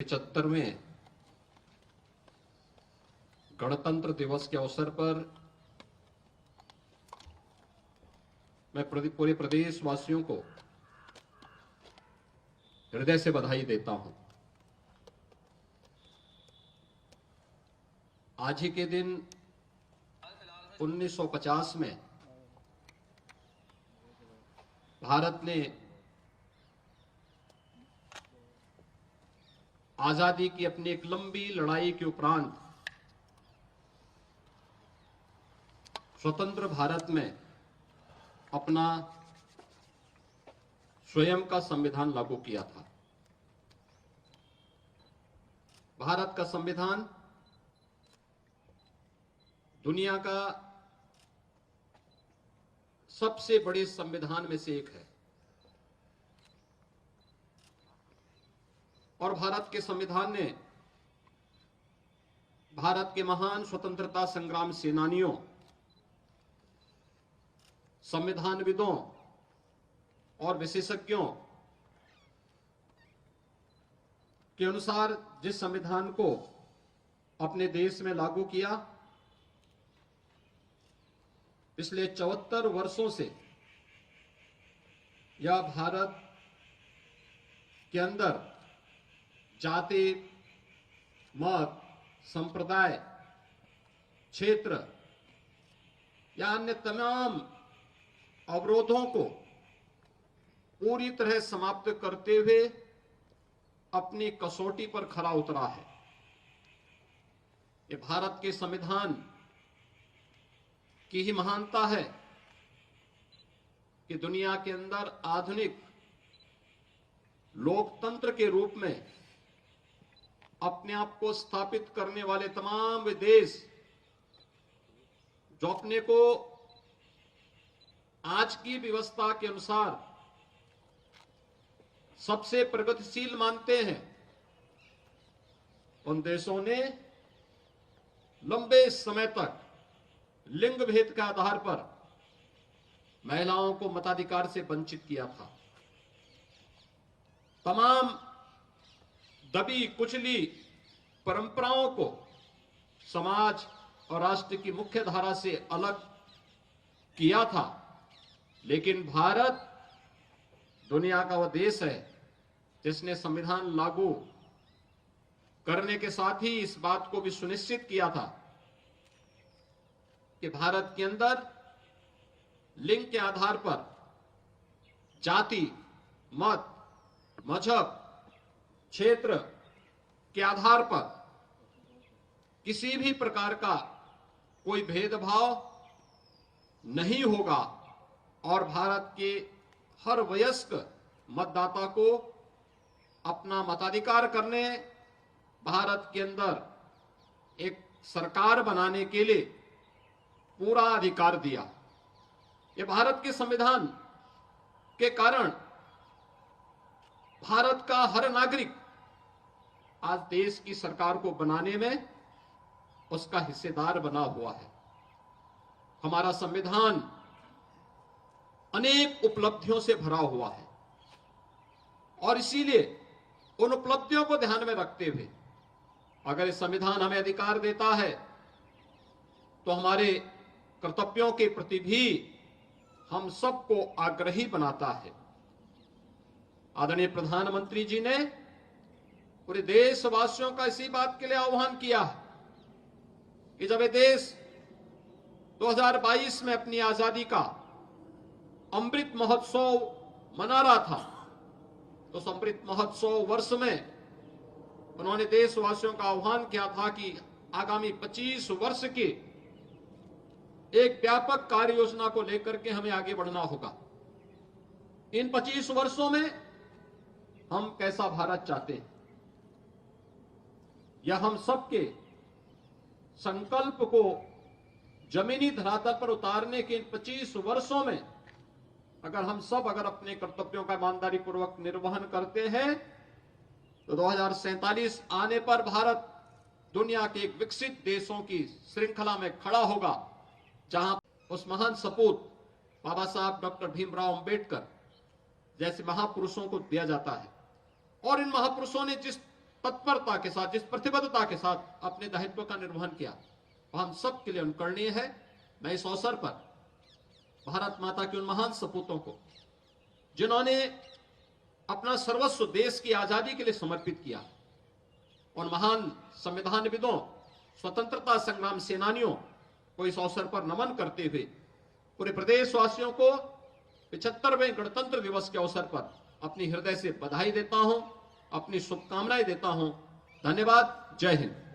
75वें गणतंत्र दिवस के अवसर पर मैं पूरे प्रदेशवासियों को हृदय से बधाई देता हूं। आज ही के दिन 1950 में भारत ने आजादी की अपनी एक लंबी लड़ाई के उपरांत स्वतंत्र भारत में अपना स्वयं का संविधान लागू किया था। भारत का संविधान दुनिया का सबसे बड़े संविधान में से एक है और भारत के संविधान ने भारत के महान स्वतंत्रता संग्राम सेनानियों, संविधानविदों और विशेषज्ञों के अनुसार जिस संविधान को अपने देश में लागू किया, पिछले 74 वर्षों से यह भारत के अंदर जाति, मत, संप्रदाय, क्षेत्र या अन्य तमाम अवरोधों को पूरी तरह समाप्त करते हुए अपनी कसौटी पर खरा उतरा है। ये भारत के संविधान की ही महानता है कि दुनिया के अंदर आधुनिक लोकतंत्र के रूप में अपने आप को स्थापित करने वाले तमाम वे देश जो अपने को आज की व्यवस्था के अनुसार सबसे प्रगतिशील मानते हैं, उन देशों ने लंबे समय तक लिंग भेद के आधार पर महिलाओं को मताधिकार से वंचित किया था। तमाम दबी कुचली परंपराओं को समाज और राष्ट्र की मुख्य धारा से अलग किया था। लेकिन भारत दुनिया का वह देश है जिसने संविधान लागू करने के साथ ही इस बात को भी सुनिश्चित किया था कि भारत के अंदर लिंग के आधार पर जाति, मत, मजहब, क्षेत्र के आधार पर किसी भी प्रकार का कोई भेदभाव नहीं होगा और भारत के हर वयस्क मतदाता को अपना मताधिकार करने, भारत के अंदर एक सरकार बनाने के लिए पूरा अधिकार दिया। ये भारत के संविधान के कारण भारत का हर नागरिक आज देश की सरकार को बनाने में उसका हिस्सेदार बना हुआ है। हमारा संविधान अनेक उपलब्धियों से भरा हुआ है और इसीलिए उन उपलब्धियों को ध्यान में रखते हुए अगर संविधान हमें अधिकार देता है तो हमारे कर्तव्यों के प्रति भी हम सबको आग्रही बनाता है। आदरणीय प्रधानमंत्री जी ने पूरे देशवासियों का इसी बात के लिए आह्वान किया कि जब ये देश 2022 में अपनी आजादी का अमृत महोत्सव मना रहा था, तो उस अमृत महोत्सव वर्ष में उन्होंने देशवासियों का आह्वान किया था कि आगामी 25 वर्ष की एक व्यापक कार्य योजना को लेकर के हमें आगे बढ़ना होगा। इन 25 वर्षों में हम कैसा भारत चाहते हैं, यह हम सबके संकल्प को जमीनी धरातल पर उतारने के इन 25 वर्षों में अगर अपने कर्तव्यों का ईमानदारी पूर्वक निर्वहन करते हैं तो 2047 आने पर भारत दुनिया के एक विकसित देशों की श्रृंखला में खड़ा होगा, जहां उस महान सपूत बाबा साहब डॉक्टर भीमराव अंबेडकर जैसे महापुरुषों को दिया जाता है। और इन महापुरुषों ने जिस तत्परता के साथ, जिस प्रतिबद्धता के साथ अपने दायित्व का निर्वहन किया, वह हम सब के लिए अनुकरणीय है। मैं इस अवसर पर भारत माता के उन महान सपूतों को, जिन्होंने अपना सर्वस्व देश की आजादी के लिए समर्पित किया, उन महान संविधानविदों, स्वतंत्रता संग्राम सेनानियों को इस अवसर पर नमन करते हुए पूरे प्रदेशवासियों को 75वें गणतंत्र दिवस के अवसर पर अपनी हृदय से बधाई देता हूं, अपनी शुभकामनाएं देता हूं। धन्यवाद। जय हिंद।